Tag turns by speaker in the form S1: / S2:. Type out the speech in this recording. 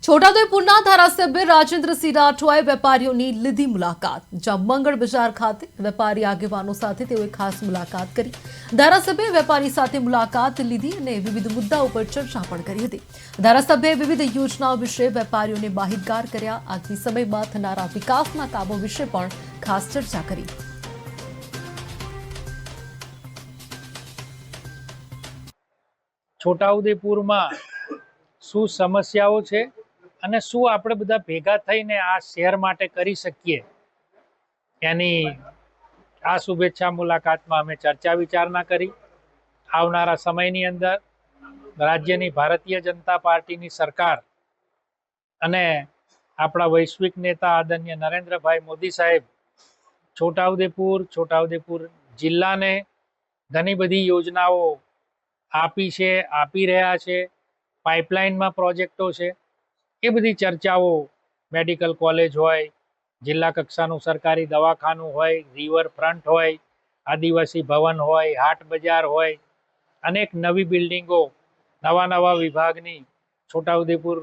S1: છોટાઉદેપુરના ધારાસભ્ય રાજેન્દ્રસિંહ રાઠવાએ વેપારીઓની લીધી મુલાકાત। જ્યાં મંગળ બજાર ખાતે વેપારી આગેવાનો સાથે તેઓએ ખાસ મુલાકાત કરી। ધારાસભ્યએ વેપારી સાથે મુલાકાત લીધી અને વિવિધ મુદ્દાઓ પર ચર્ચા પણ કરી હતી। ધારાસભ્યએ વિવિધ યોજનાઓ વિશે વેપારીઓને માહિતગાર કર્યા। આગામી સમયમાં થનારા વિકાસના કામો વિશે પણ ખાસ ચર્ચા કરી।
S2: છોટાઉદેપુરમાં શું સમસ્યાઓ છે અને શું આપણે બધા ભેગા થઈને આ શહેર માટે કરી શકીએ એની આ શુભેચ્છા મુલાકાતમાં અમે ચર્ચા વિચારણા કરી। આવનારા સમયની અંદર રાજ્યની ભારતીય જનતા પાર્ટીની સરકાર અને આપણા વૈશ્વિક નેતા આદરણીય નરેન્દ્રભાઈ મોદી સાહેબ છોટાઉદેપુર જિલ્લાને ઘણી બધી યોજનાઓ આપી છે, આપી રહ્યા છે। પાઇપલાઇનમાં પ્રોજેક્ટો છે, એ બધી ચર્ચાઓ મેડિકલ કોલેજ હોય, જિલ્લા કક્ષાનું સરકારી દવાખાનું હોય, રિવરફ્રન્ટ હોય, આદિવાસી ભવન હોય, હાટ બજાર હોય, અનેક નવી બિલ્ડિંગો, નવા વિભાગની છોટાઉદેપુર